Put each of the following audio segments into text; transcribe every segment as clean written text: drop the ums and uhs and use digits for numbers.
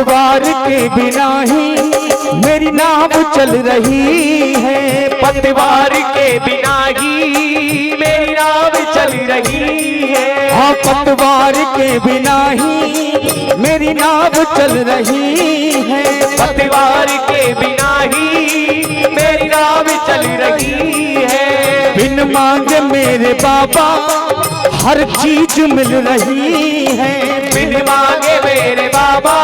पतवार के बिना ही मेरी नाव चल रही है, पतवार के बिना ही मेरी नाव चल रही है। हाँ पतवार के बिना ही मेरी नाव चल रही है, पतवार के बिना ही मेरी नाव चल रही है। बिन मांगे मेरे बाबा हर चीज मिल रही है, बिन मांगे मेरे बाबा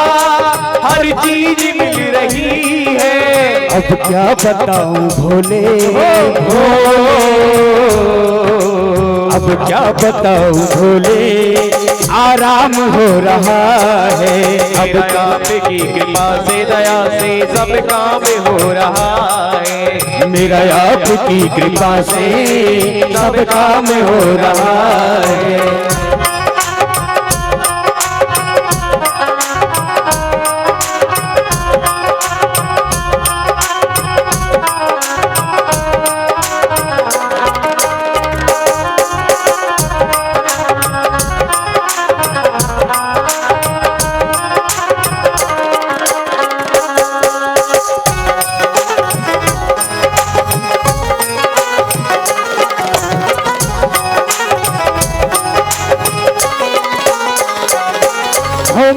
हर चीज मिल रही है। अब क्या बताऊं भोले, अब क्या बताऊं भोले, आराम हो रहा है। अब आपकी कृपा से दया से सब काम हो रहा है। मेरा आपकी कृपा से सब काम हो रहा है।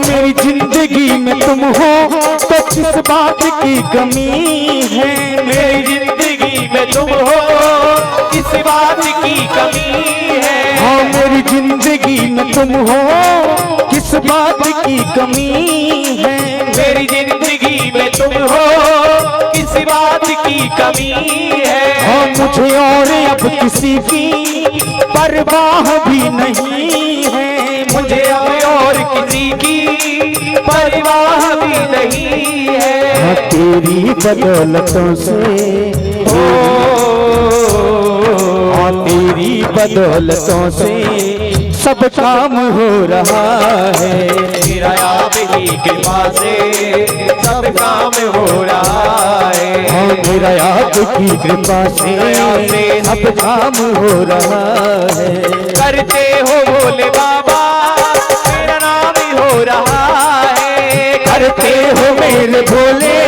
मेरी जिंदगी में तुम हो तो किस बात की कमी है, मेरी जिंदगी में तुम हो किस बात की कमी है। हाँ मेरी जिंदगी में तुम हो किस बात की कमी है, मेरी जिंदगी में तुम हो किस बात की कमी है। हाँ मुझे और अब किसी की परवाह भी नहीं है, मुझे अब और किसी की परवाह भी नहीं है। हाँ तेरी बदौलतों से हाँ तेरी बदौलतों से सब काम हो रहा है। मेरा आपकी कृपा से सब काम हो रहा है। हाँ मेरा आपकी कृपा से सब काम हो रहा है। करते हो भोले बाबा मेरा नाम ही हो रहा है। करते हो मेरे भोले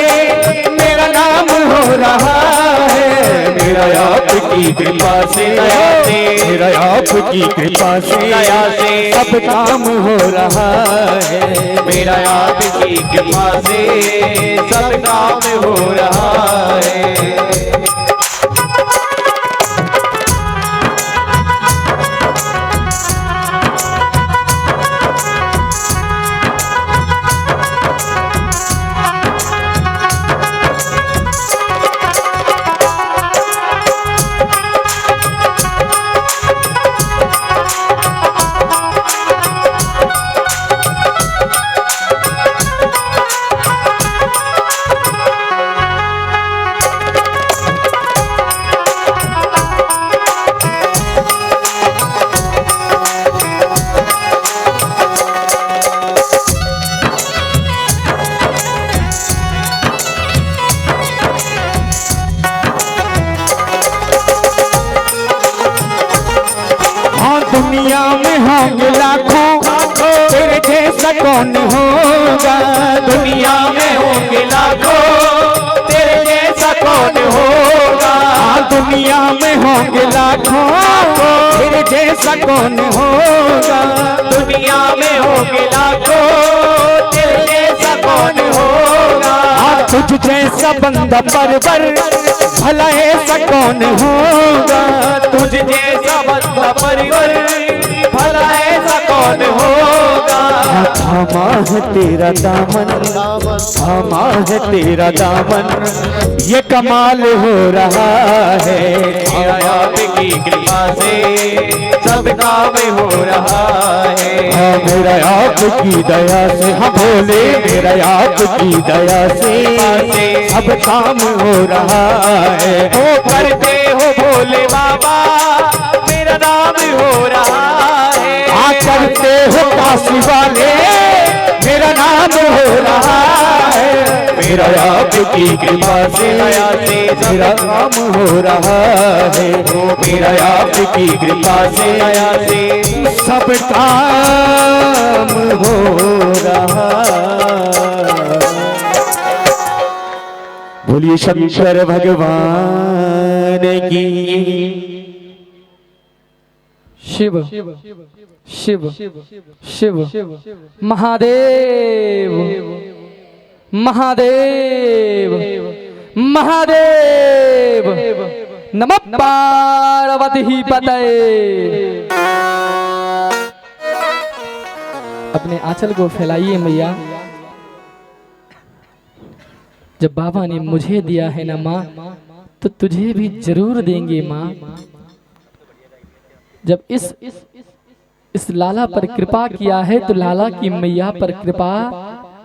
मेरा नाम हो रहा है। मेरा आपकी कृपा से मेरा आपकी कृपा से सब काम हो रहा है। मेरा आपकी कृपा से सब काम हो रहा है। दुनिया में होंगे लाखों तेरे जैसा कौन होगा, दुनिया में होंगे लाखों तेरे जैसा कौन होगा। दुनिया में होंगे लाखों तेरे जैसा कौन होगा, दुनिया में होंगे लाखों तेरे जैसा कौन होगा। तुझ जैसा बंदा परवर भला ऐसा कौन होगा, तुझ जैसा बंदा परवर भला ऐसा कौन होगा। थामा है तेरा दामन, थामा है तेरा दामन, ये कमाल हो रहा है। मेरा आपकी कृपा से सब काम हो रहा है। हाँ मेरा आपकी दया से, हाँ भोले मेरा आपकी दया से सब काम हो रहा है। ओ करते हो भोले बाबा मेरा नाम हो रहा है। हाँ करते हो काशी वाले मेरा नाम हो रहा है। मेरा आपकी कृपा से मेरा काम हो रहा है। मेरा आपकी कृपा से सब काम हो रहा है। बोलिए शंकर भगवान की। शिव शिव शिव महादेव महादेव महादेव नमः पार्वती पतये। अपने आंचल को फैलाइए मैया। जब बाबा ने मुझे दिया है ना माँ, तो तुझे भी जरूर देंगे माँ। जब इस लाला पर कृपा किया है तो लाला की मैया पर कृपा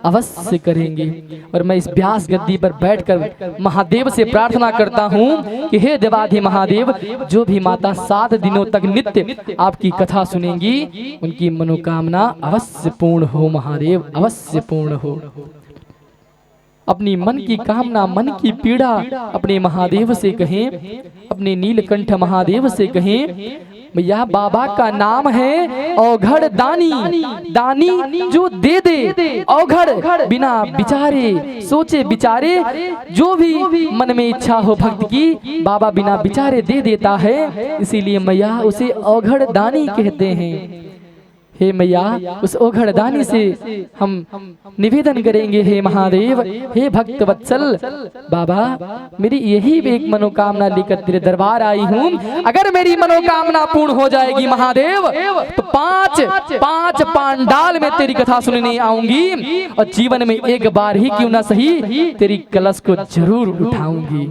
अवश्य करेंगे। और मैं इस व्यास गद्दी पर बैठकर महादेव से प्रार्थना करता हूँ कि हे देवाधि महादेव, जो भी माता 7 दिनों तक नित्य आपकी कथा सुनेंगी उनकी मनोकामना अवश्य पूर्ण हो महादेव, अवश्य पूर्ण हो। अपनी मन की कामना, मन की पीड़ा अपने महादेव से कहें, अपने नीलकंठ महादेव से कहें। भैया बाबा का नाम है औघड़ दानी, दानी जो दे दे औघड़, बिना विचारे सोचे विचारे जो भी मन में इच्छा हो भक्त की, बाबा बिना विचारे दे देता है। इसीलिए मैया उसे औघड़ दानी कहते हैं। हे मैया, उस औघड़ दानी से हम निवेदन करेंगे, हे महादेव, हे भक्त वत्सल बाबा, मेरी यही एक मनोकामना लेकर तेरे दरबार आई हूँ। अगर मेरी मनोकामना पूर्ण हो जाएगी महादेव, तो पांच पांडाल में तेरी कथा सुनने आऊंगी और जीवन में एक बार ही क्यों ना सही तेरी कलश को जरूर उठाऊंगी।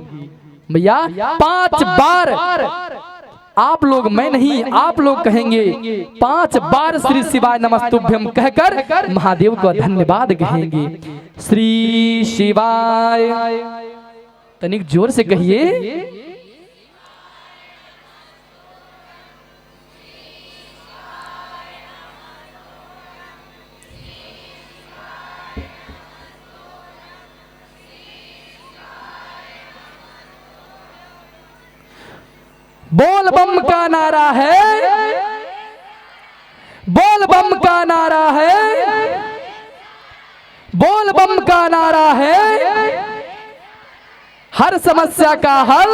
भैया 5 बार आप लोग, मैं नहीं, आप लोग कहेंगे 5 बार श्री शिवाय नमस्तुभ्यम कहकर महादेव को धन्यवाद कहेंगे। श्री शिवाय, तनिक जोर से कहिए। बोल बम का नारा है, बोल बम का नारा है, बोल बम का नारा है। हर समस्या का हल,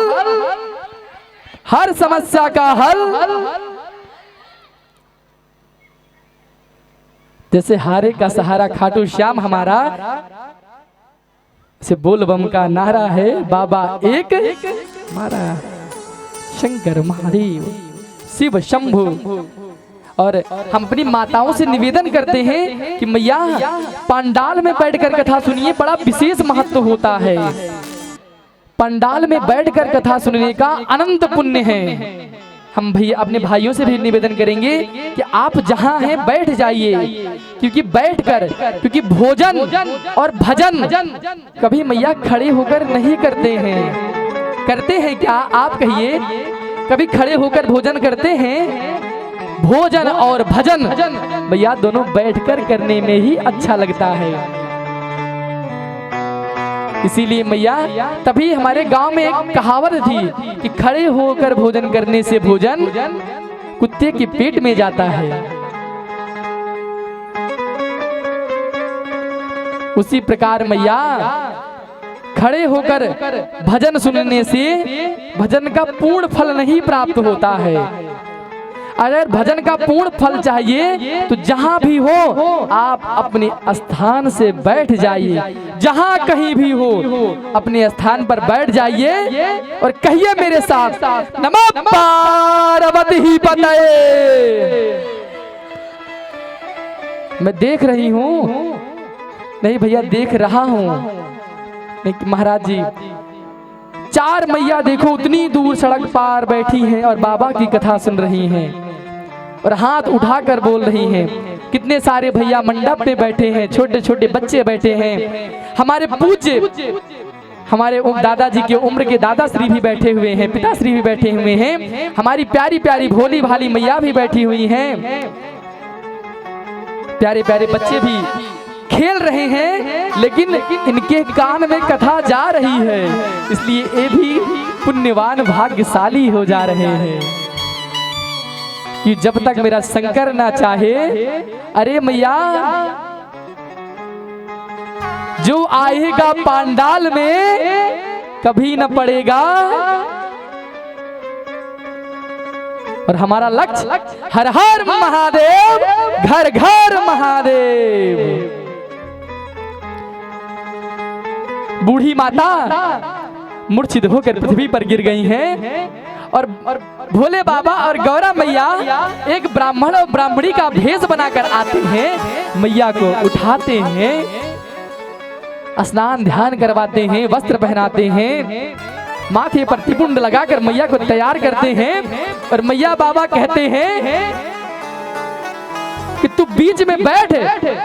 हर समस्या का हल। जैसे हारे का सहारा खाटू श्याम हमारा, से बोल बम का नारा है बाबा एक हमारा। शंकर महादेव शिव शंभु। और हम अपनी माताओं से निवेदन करते हैं कि मैया पंडाल में बैठकर कथा सुनिए, बड़ा विशेष महत्व होता है। पंडाल में बैठकर कथा सुनने का अनंत पुण्य है। हम भैया अपने भाइयों से भी निवेदन करेंगे कि आप जहां हैं बैठ जाइए, क्योंकि भोजन और भजन कभी मैया खड़े होकर नहीं करते हैं। करते हैं क्या आप कहिए? कभी खड़े होकर भोजन करते हैं? भोजन और भजन भैया दोनों बैठकर करने में ही अच्छा लगता है। इसीलिए मैया तभी हमारे गांव में एक कहावत थी कि खड़े होकर भोजन करने से भोजन कुत्ते के पेट में जाता है। उसी प्रकार मैया खड़े होकर भजन सुनने से भजन का पूर्ण फल नहीं प्राप्त होता है। अगर भजन का पूर्ण फल चाहिए तो जहां भी हो आप अपने स्थान से बैठ जाइए। जहां कहीं भी हो अपने स्थान पर बैठ जाइए और कहिए मेरे साथ, नमः पार्वती पतये। मैं देख रही हूं, नहीं भैया देख रहा हूं महाराज जी, 4 मैया देखो उतनी दूर सड़क पार बैठी हैं और बाबा की कथा सुन रही हैं और हाथ उठाकर बोल रही हैं। कितने सारे भैया मंडप पे बैठे हैं, छोटे छोटे बच्चे बैठे हैं। हमारे पूज्य, हमारे दादाजी के उम्र के दादा श्री भी बैठे हुए हैं, पिताश्री भी बैठे हुए हैं। हमारी प्यारी प्यारी भोली भाली मैया भी बैठी हुई हैं। प्यारे प्यारे बच्चे भी खेल रहे हैं, लेकिन इनके कान में कथा जा रही है, इसलिए ये भी पुण्यवान भाग्यशाली हो जा रहे हैं कि जब तक मेरा शंकर ना चाहे। अरे मैया, जो आएगा पांडाल में कभी न पड़ेगा। और हमारा लक्ष्य हर हर महादेव, घर घर महादेव। बूढ़ी माता मूर्छित होकर पृथ्वी पर गिर गई हैं और भोले बाबा और गौरा मैया एक ब्राह्मण और ब्राह्मणी का भेष बनाकर आते हैं, मैया को उठाते हैं, स्नान ध्यान करवाते हैं, वस्त्र पहनाते हैं, माथे पर त्रिपुंड लगाकर मैया को तैयार करते हैं और मैया बाबा कहते हैं कि तू बीच में बैठ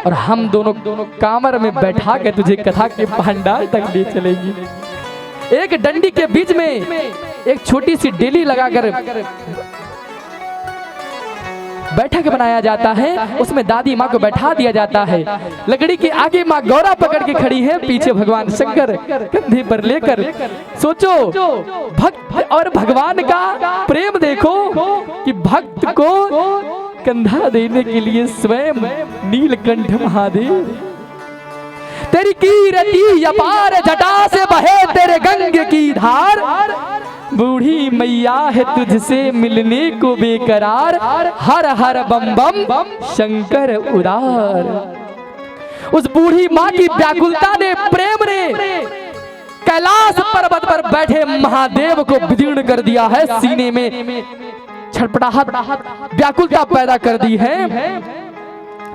और हम दोनों कांवर में बैठा के तुझे कथा के पांडाल तक ले चलेंगी। एक डंडी के बीच में एक छोटी सी डेली लगाकर बैठक बनाया जाता है, उसमें दादी माँ को बैठा दिया जाता है। लकड़ी के आगे माँ गौरा पकड़ के खड़ी है, पीछे भगवान शंकर कंधे पर लेकर। सोचो भक्त और भगवान का प्रेम देखो कि भक्त को कंधा देने के लिए स्वयं नीलकंठ महादेव। तेरी कीरति अपार जटा से बहे तेरे गंगे की धार, बूढ़ी मैया है तुझसे मिलने को बेकरार, हर हर बम बम शंकर उरार। उस बूढ़ी माँ की व्याकुलता ने, प्रेम ने कैलाश पर्वत पर बैठे महादेव को विदीर्ण कर दिया है, सीने में छटपटाहट व्याकुलता पैदा कर दी है।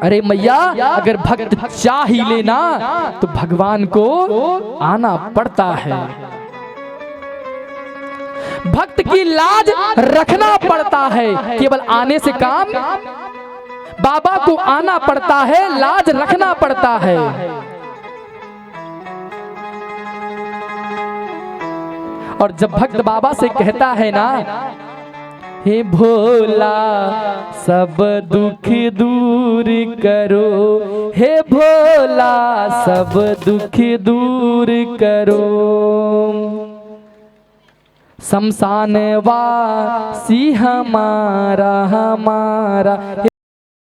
अरे मैया, अगर भक्त चाह ही लेना तो भगवान को आना पड़ता है, भक्त की लाज रखना पड़ता है। केवल आने से काम, बाबा को आना पड़ता है, लाज रखना पड़ता है। और जब भक्त बाबा से कहता है ना, हे भोला सब दुख दूर करो, हे भोला सब दुख दूर करो, शमशान वासी हमारा हमारा।